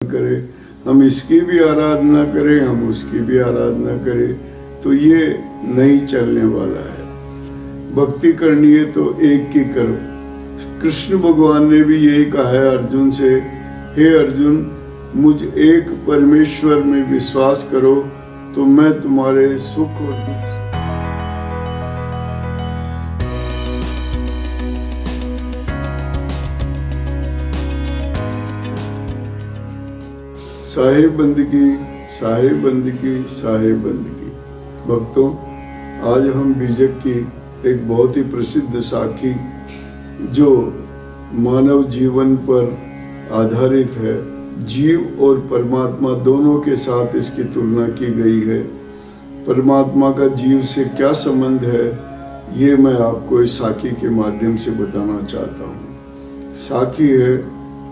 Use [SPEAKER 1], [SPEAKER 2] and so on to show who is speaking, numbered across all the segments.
[SPEAKER 1] करें, हम इसकी भी आराधना करें, हम उसकी भी आराधना करें, तो ये नहीं चलने वाला है। भक्ति करनी है तो एक की करो। कृष्ण भगवान ने भी यही कहा है अर्जुन से, हे अर्जुन, मुझ एक परमेश्वर में विश्वास करो तो मैं तुम्हारे सुख और दुख साहिब बंदगी, साहिब बंदगी, साहिब बंदगी। भक्तों, आज हम बीजक की एक बहुत ही प्रसिद्ध साखी जो मानव जीवन पर आधारित है, जीव और परमात्मा दोनों के साथ इसकी तुलना की गई है। परमात्मा का जीव से क्या संबंध है, ये मैं आपको इस साखी के माध्यम से बताना चाहता हूँ। साखी है,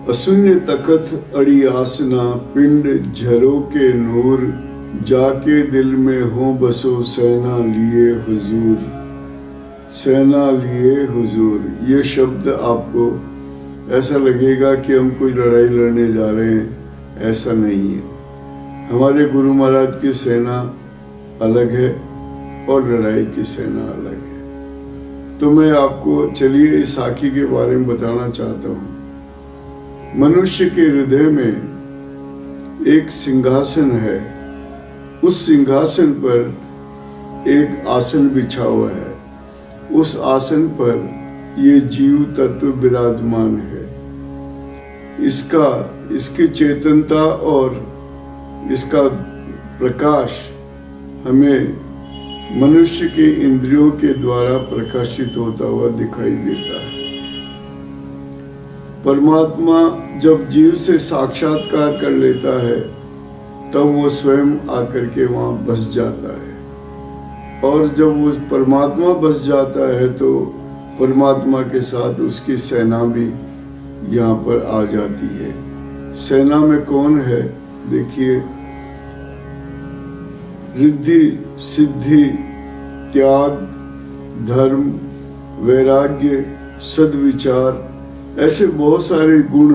[SPEAKER 1] अशून्य तखत अड़ी आसना, पिंड झरो के नूर, जाके दिल में हो बसो सेना लिए हुजूर, सेना लिए हुजूर। ये शब्द आपको ऐसा लगेगा कि हम कोई लड़ाई लड़ने जा रहे हैं, ऐसा नहीं है। हमारे गुरु महाराज की सेना अलग है और लड़ाई की सेना अलग है। तो मैं आपको चलिए इस साखी के बारे में बताना चाहता हूँ। मनुष्य के हृदय में एक सिंहासन है, उस सिंहासन पर एक आसन बिछा हुआ है, उस आसन पर ये जीव तत्व विराजमान है। इसकी चेतनता और इसका प्रकाश हमें मनुष्य के इंद्रियों के द्वारा प्रकाशित होता हुआ दिखाई देता है। परमात्मा जब जीव से साक्षात्कार कर लेता है तब वो स्वयं आकर के वहाँ बस जाता है, और जब वो परमात्मा बस जाता है तो परमात्मा के साथ उसकी सेना भी यहाँ पर आ जाती है। सेना में कौन है? देखिए, रिद्धि, सिद्धि, त्याग, धर्म, वैराग्य, सद्विचार, ऐसे बहुत सारे गुण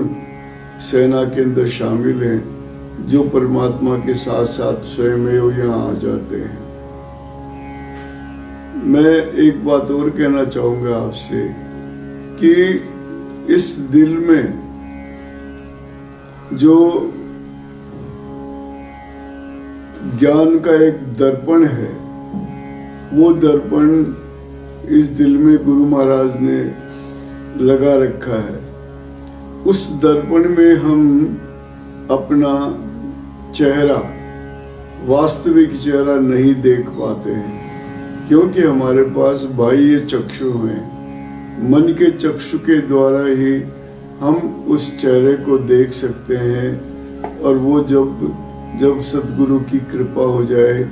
[SPEAKER 1] सेना के अंदर शामिल हैं जो परमात्मा के साथ साथ स्वयं यहाँ आ जाते हैं। मैं एक बात और कहना चाहूँगा आपसे कि इस दिल में जो ज्ञान का एक दर्पण है, वो दर्पण इस दिल में गुरु महाराज ने लगा रखा है। उस दर्पण में हम अपना चेहरा, वास्तविक चेहरा नहीं देख पाते हैं, क्योंकि हमारे पास बाह्य चक्षु हैं। मन के चक्षु के द्वारा ही हम उस चेहरे को देख सकते हैं, और वो जब सद्गुरु की कृपा हो जाए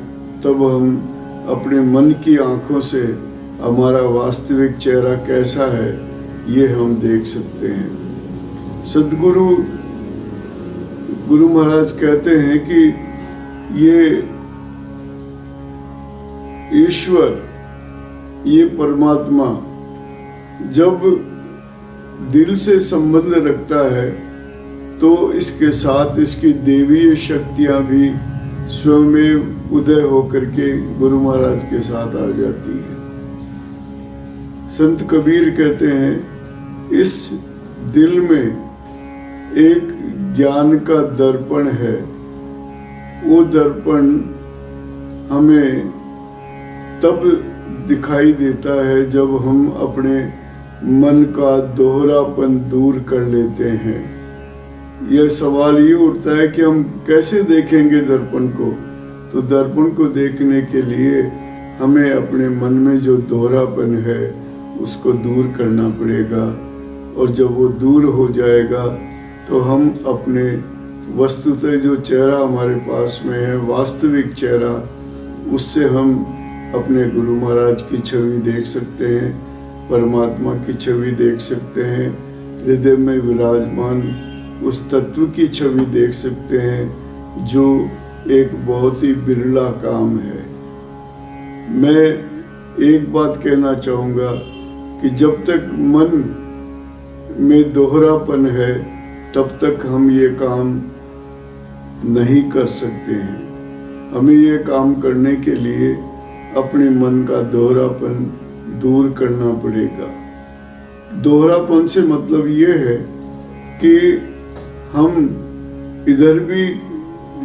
[SPEAKER 1] तब हम अपने मन की आंखों से हमारा वास्तविक चेहरा कैसा है ये हम देख सकते हैं। सद्गुरु गुरु महाराज कहते हैं कि ये ईश्वर, ये परमात्मा जब दिल से संबंध रखता है तो इसके साथ इसकी देवीय शक्तियां भी स्वयं उदय होकर के गुरु महाराज के साथ आ जाती है। संत कबीर कहते हैं, इस दिल में एक ज्ञान का दर्पण है, वो दर्पण हमें तब दिखाई देता है जब हम अपने मन का दोहरापन दूर कर लेते हैं। यह सवाल ये उठता है कि हम कैसे देखेंगे दर्पण को? तो दर्पण को देखने के लिए हमें अपने मन में जो दोहरापन है उसको दूर करना पड़ेगा, और जब वो दूर हो जाएगा तो हम अपने वस्तुतः जो चेहरा हमारे पास में है, वास्तविक चेहरा, उससे हम अपने गुरु महाराज की छवि देख सकते हैं, परमात्मा की छवि देख सकते हैं, हृदय में विराजमान उस तत्व की छवि देख सकते हैं, जो एक बहुत ही बिरला काम है। मैं एक बात कहना चाहूँगा कि जब तक मन में दोहरापन है तब तक हम ये काम नहीं कर सकते हैं। हमें ये काम करने के लिए अपने मन का दोहरापन दूर करना पड़ेगा। दोहरापन से मतलब ये है कि हम इधर भी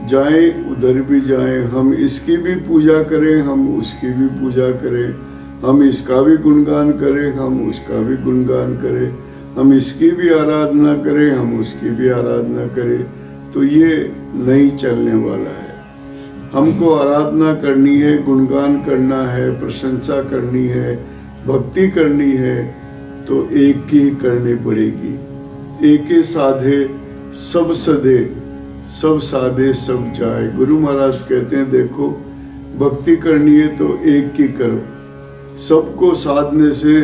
[SPEAKER 1] जाएं उधर भी जाएं, हम इसकी भी पूजा करें हम उसकी भी पूजा करें, हम इसका भी गुणगान करें हम उसका भी गुणगान करें, हम इसकी भी आराधना करें हम उसकी भी आराधना करें, तो ये नहीं चलने वाला है। हमको आराधना करनी है, गुणगान करना है, प्रशंसा करनी है, भक्ति करनी है, तो एक ही करनी पड़ेगी। एक ही साधे सब सधे, सब साधे सब जाए। गुरु महाराज कहते हैं देखो, भक्ति करनी है तो एक की करो। सबको साधने से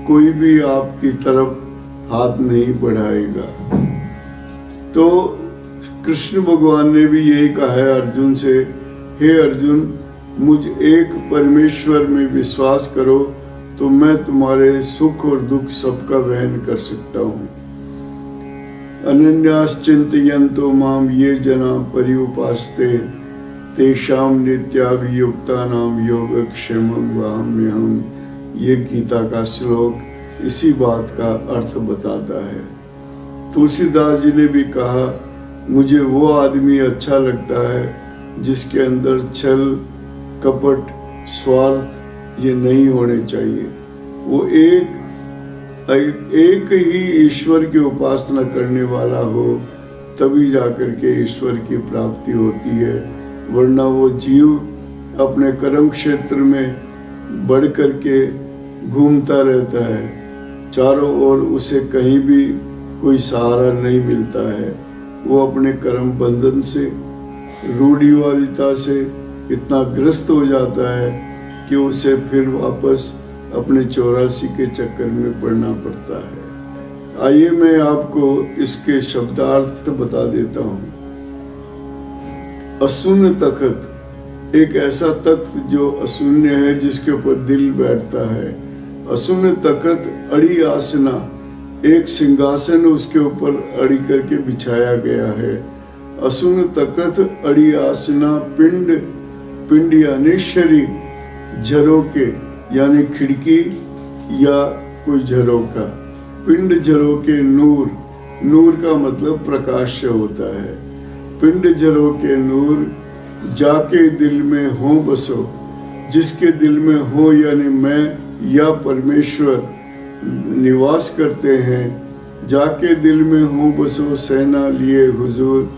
[SPEAKER 1] कोई भी आपकी तरफ हाथ नहीं बढ़ाएगा। तो कृष्ण भगवान ने भी यही कहा है अर्जुन से, हे अर्जुन, मुझ एक परमेश्वर में विश्वास करो तो मैं तुम्हारे सुख और दुख सबका वहन कर सकता हूँ। अनन्याश्चिन्तयन्तो माम ये जना पर्युपासते तेषां नित्याभियुक्तानां योगक्षेमं वहाम्यहम्। ये गीता का श्लोक इसी बात का अर्थ बताता है। तुलसीदास जी ने भी कहा, मुझे वो आदमी अच्छा लगता है जिसके अंदर छल कपट स्वार्थ ये नहीं होने चाहिए। वो एक ही ईश्वर की उपासना करने वाला हो, तभी जाकर के ईश्वर की प्राप्ति होती है। वरना वो जीव अपने कर्म क्षेत्र में बढ़ कर के घूमता रहता है, चारों ओर उसे कहीं भी कोई सहारा नहीं मिलता है। वो अपने कर्म बंधन से, रूढ़िवादिता से इतना ग्रस्त हो जाता है कि उसे फिर वापस अपने 84 के चक्कर में पड़ना पड़ता है। आइए मैं आपको इसके शब्दार्थ बता देता हूँ। अशून्य तख्त, एक ऐसा तख्त जो अशून्य है, जिसके ऊपर दिल बैठता है। अशून्य तख्त अड़ी आसना, एक सिंहासन उसके ऊपर अड़ी करके बिछाया गया है। अशून्य तख्त अड़ी आसना पिंड यानी शरीर, झरोके यानी खिड़की या कोई झरोका, पिंड झरोके नूर का मतलब प्रकाश होता है। पिंड झरोके नूर जाके दिल में हो बसो, जिसके दिल में हो यानी मैं या परमेश्वर निवास करते हैं। जाके दिल में हो बसो सेना लिए हुजूर।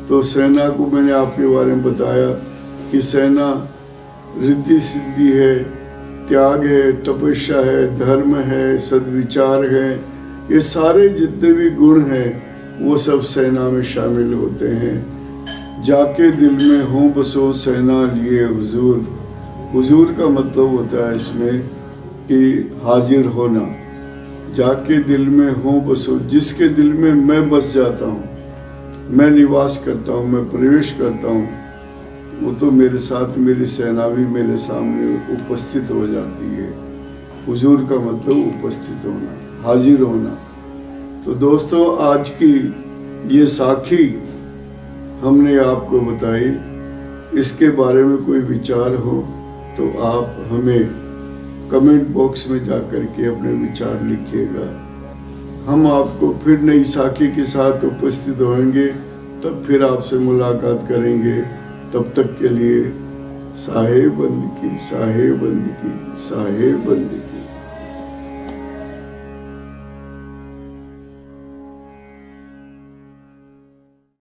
[SPEAKER 1] तो सेना को मैंने आपके बारे में बताया कि सेना रिद्धि सिद्धि है, त्याग है, तपस्या है, धर्म है, सद्विचार है। ये सारे जितने भी गुण हैं वो सब सेना में शामिल होते हैं। जाके दिल में हो बसो सेना लिए हुजूर। हुजूर का मतलब होता है इसमें कि हाजिर होना। जाके दिल में हो बसो, जिसके दिल में मैं बस जाता हूँ, मैं निवास करता हूँ, मैं प्रवेश करता हूँ, वो तो मेरे साथ मेरी सेना भी मेरे सामने उपस्थित हो जाती है। हुजूर का मतलब उपस्थित होना, हाजिर होना। तो दोस्तों, आज की ये साखी हमने आपको बताई। इसके बारे में कोई विचार हो तो आप हमें कमेंट बॉक्स में जा कर के अपने विचार लिखिएगा। हम आपको फिर नई साखी के साथ उपस्थित होंगे, तब फिर आपसे मुलाकात करेंगे। तब तक के लिए साहे बंद की, साहे बंद की, साहे बंद की।